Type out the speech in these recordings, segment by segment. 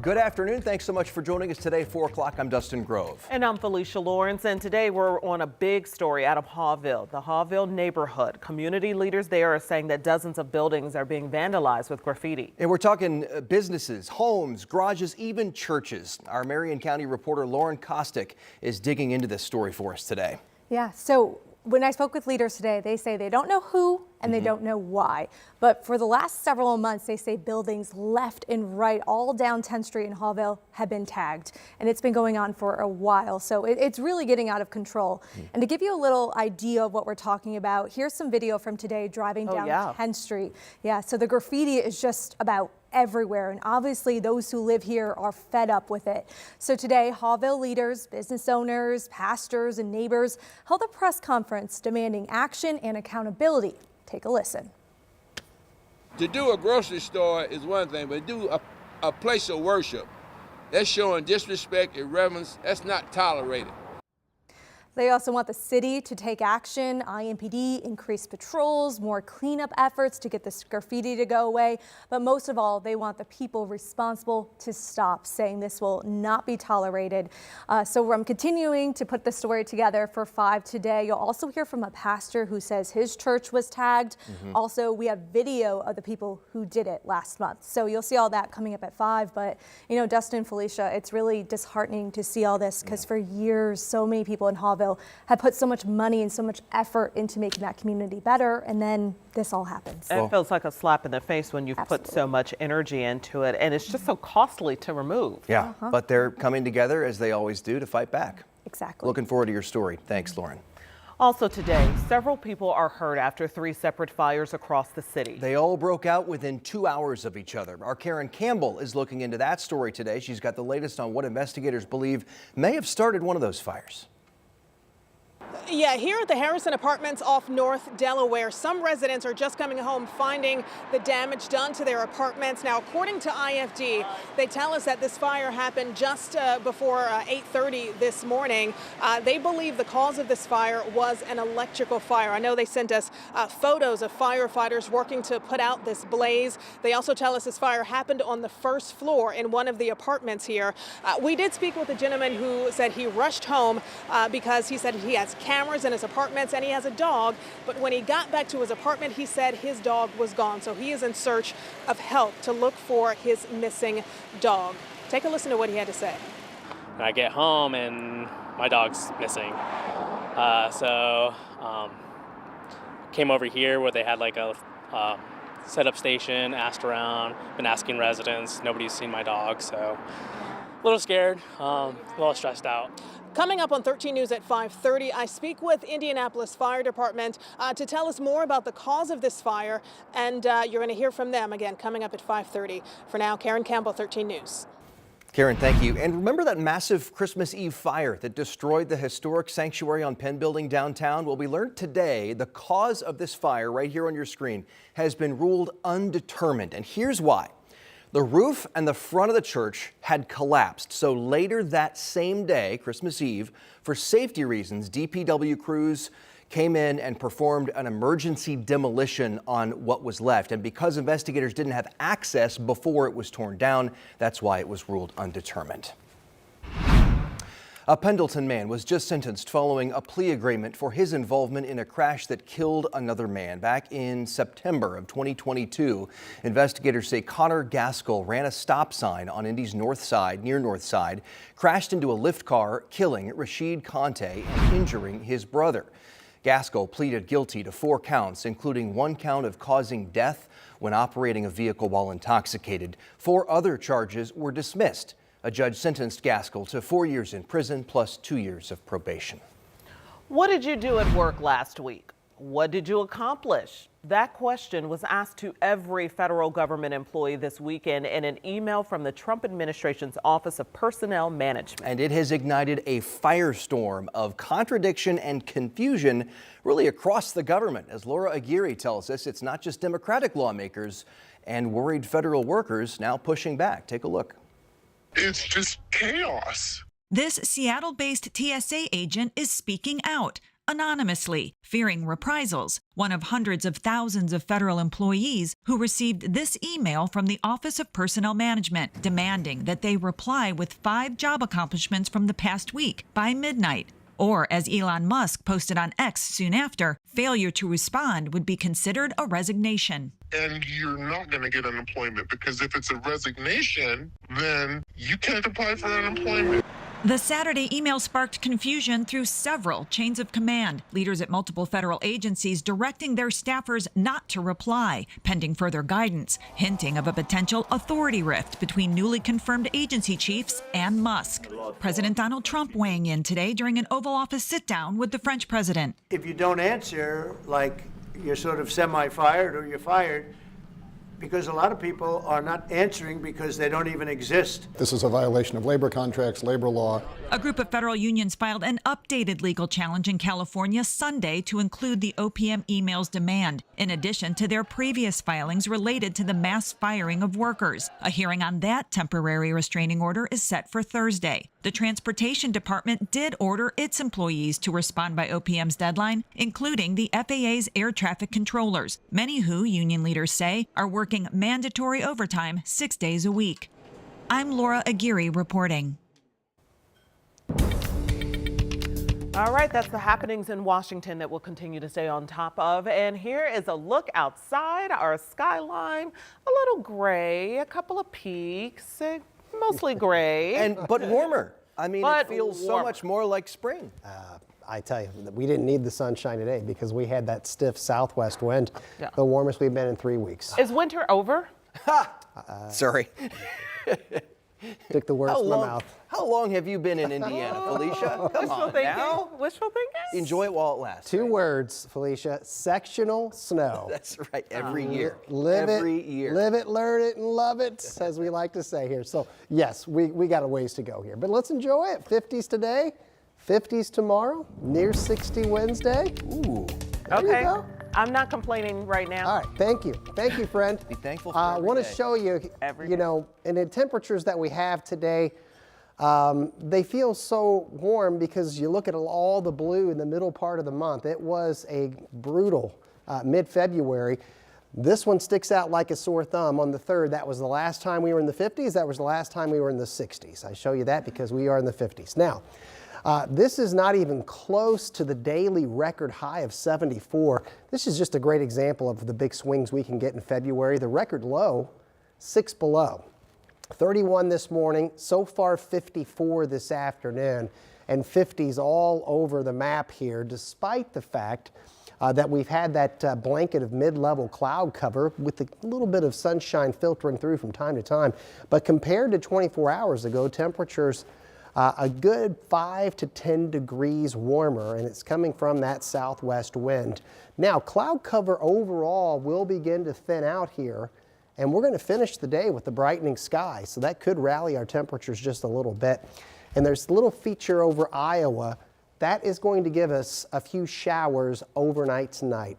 Good afternoon. Thanks so much for joining us today, 4 o'clock. I'm Dustin Grove. And I'm Felicia Lawrence. And today we're on a big story out of Haughville, the Haughville neighborhood. Community leaders there are saying that dozens of buildings are being vandalized with graffiti. And we're talking businesses, homes, garages, even churches. Our Marion County reporter Lauren Kostick is digging into this story for us today. Yeah, so when I spoke with leaders today, they say they don't know who and they don't know why. But for the last several months, they say buildings left and right all down 10th Street in Haughville have been tagged. And it's been going on for a while. So it's really getting out of control. And to give you a little idea of what we're talking about, here's some video from today driving down 10th Street. Yeah, so the graffiti is just about everywhere. And obviously those who live here are fed up with it. So today, Haughville leaders, business owners, pastors, and neighbors held a press conference demanding action and accountability. Take a listen. To do a grocery store is one thing, but do a place of worship, that's showing disrespect, irreverence, that's not tolerated. They also want the city to take action, IMPD, increase patrols, more cleanup efforts to get this graffiti to go away. But most of all, they want the people responsible to stop, saying this will not be tolerated. So I'm continuing to put the story together for 5 today. You'll also hear from a pastor who says his church was tagged. Also, we have video of the people who did it last month. So you'll see all that coming up at 5. But, you know, Dustin, Felicia, it's really disheartening to see all this because for years, so many people in Haughville had put so much money and so much effort into making that community better, and then this all happens. It feels like a slap in the face when you've put so much energy into it, and it's just so costly to remove. Yeah, but they're coming together as they always do to fight back. Exactly. Looking forward to your story. Thanks, Lauren. Also today, several people are hurt after 3 separate fires across the city. They all broke out within 2 hours of each other. Our Karen Campbell is looking into that story today. She's got the latest on what investigators believe may have started one of those fires. Yeah, here at the Harrison Apartments off North Delaware, some residents are just coming home finding the damage done to their apartments. Now, according to IFD, they tell us that this fire happened just before 8:30 this morning. They believe the cause of this fire was an electrical fire. I know they sent us photos of firefighters working to put out this blaze. They also tell us this fire happened on the first floor in one of the apartments here. We did speak with a gentleman who said he rushed home because he said he has cameras in his apartments and he has a dog, but when he got back to his apartment, he said his dog was gone. So he is in search of help to look for his missing dog. Take a listen to what he had to say. And I get home and my dog's missing. Came over here where they had like a setup station, asked around, been asking residents. Nobody's seen my dog, so a little scared, a little stressed out. Coming up on 13 News at 5:30, I speak with Indianapolis Fire Department to tell us more about the cause of this fire, and you're going to hear from them again coming up at 5:30. For now, Karen Campbell, 13 News. Karen, thank you. And remember that massive Christmas Eve fire that destroyed the historic sanctuary on Penn Building downtown? Well, we learned today the cause of this fire right here on your screen has been ruled undetermined, and here's why. The roof and the front of the church had collapsed. So later that same day, Christmas Eve, for safety reasons, DPW crews came in and performed an emergency demolition on what was left. And because investigators didn't have access before it was torn down, that's why it was ruled undetermined. A Pendleton man was just sentenced following a plea agreement for his involvement in a crash that killed another man back in September of 2022. Investigators say Connor Gaskell ran a stop sign on Indy's north side, near North Side, crashed into a lift car, killing Rashid Conte and injuring his brother. Gaskell pleaded guilty to 4 counts, including 1 count of causing death when operating a vehicle while intoxicated. 4 other charges were dismissed. A judge sentenced Gaskell to 4 years in prison plus 2 years of probation. What did you do at work last week? What did you accomplish? That question was asked to every federal government employee this weekend in an email from the Trump administration's Office of Personnel Management. And it has ignited a firestorm of contradiction and confusion really across the government. As Laura Aguirre tells us, it's not just Democratic lawmakers and worried federal workers now pushing back. Take a look. It's just chaos. This Seattle-based TSA agent is speaking out anonymously, fearing reprisals. One of hundreds of thousands of federal employees who received this email from the Office of Personnel Management demanding that they reply with 5 job accomplishments from the past week by midnight. Or, as Elon Musk posted on X soon after, failure to respond would be considered a resignation. And you're not going to get unemployment, because if it's a resignation, then you can't apply for unemployment. The Saturday email sparked confusion through several chains of command, leaders at multiple federal agencies directing their staffers not to reply, pending further guidance, hinting of a potential authority rift between newly confirmed agency chiefs and Musk. President Donald Trump weighing in today during an Oval Office sit-down with the French president. If you don't answer, like you're sort of semi-fired or you're fired, because a lot of people are not answering because they don't even exist. This is a violation of labor contracts, labor law. A group of federal unions filed an updated legal challenge in California Sunday to include the OPM emails demand, in addition to their previous filings related to the mass firing of workers. A hearing on that temporary restraining order is set for Thursday. The Transportation Department did order its employees to respond by OPM's deadline, including the FAA's air traffic controllers, many who, union leaders say, are working mandatory overtime 6 days a week. I'm Laura Aguirre reporting. All right, that's the happenings in Washington that we'll continue to stay on top of. And here is a look outside. Our skyline, a little gray, a couple of peaks, mostly gray. But warmer. I mean, But it feels so warmer. much more like spring. I tell you, we didn't need the sunshine today because we had that stiff southwest wind, Yeah. the warmest we've been in 3 weeks. Is winter over? Sorry. Took the words from my mouth. How long have you been in Indiana, Felicia? Come Wishful on thinking. now. Wishful thinking. Enjoy it while it lasts. 2 words, Felicia: sectional snow. That's right. Every year. Live Every it, year. live it, learn it, and love it, as we like to say here. So yes, we got a ways to go here, but let's enjoy it. 50s today, 50s tomorrow, near 60 Wednesday. Ooh. There you Okay. go. I'm not complaining right now. All right, thank you, friend. Be thankful for I every want to day. show you, Every you day. know, and the temperatures that we have today, they feel so warm because you look at all the blue in the middle part of the month. It was a brutal mid-February. This one sticks out like a sore thumb on the 3rd. That was the last time we were in the 50s. That was the last time we were in the 60s. I show you that because we are in the 50s. Now, this is not even close to the daily record high of 74. This is just a great example of the big swings we can get in February. The record low, 6 below. 31 this morning, so far 54 this afternoon, and 50s all over the map here, despite the fact that we've had that blanket of mid-level cloud cover with a little bit of sunshine filtering through from time to time. But compared to 24 hours ago, temperatures a good 5 to 10 degrees warmer, and it's coming from that southwest wind. Now, cloud cover overall will begin to thin out here, and we're going to finish the day with the brightening sky, so that could rally our temperatures just a little bit. And there's a little feature over Iowa that is going to give us a few showers overnight tonight,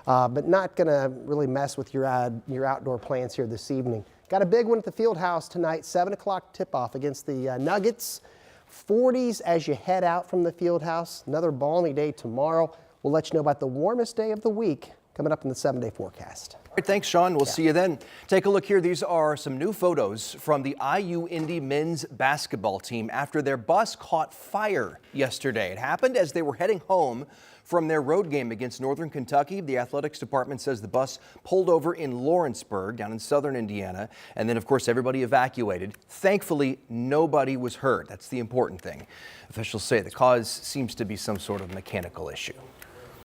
but not going to really mess with your outdoor plans here this evening. Got a big one at the field house tonight, 7 o'clock tip-off against the Nuggets. 40s as you head out from the field house. Another balmy day tomorrow. We'll let you know about the warmest day of the week coming up in the 7-day forecast. All right, thanks, Sean. We'll see you then. Take a look here. These are some new photos from the IU Indy men's basketball team after their bus caught fire yesterday. It happened as they were heading home from their road game against Northern Kentucky. The athletics department says the bus pulled over in Lawrenceburg, down in southern Indiana, and then, of course, everybody evacuated. Thankfully, nobody was hurt. That's the important thing. Officials say the cause seems to be some sort of mechanical issue.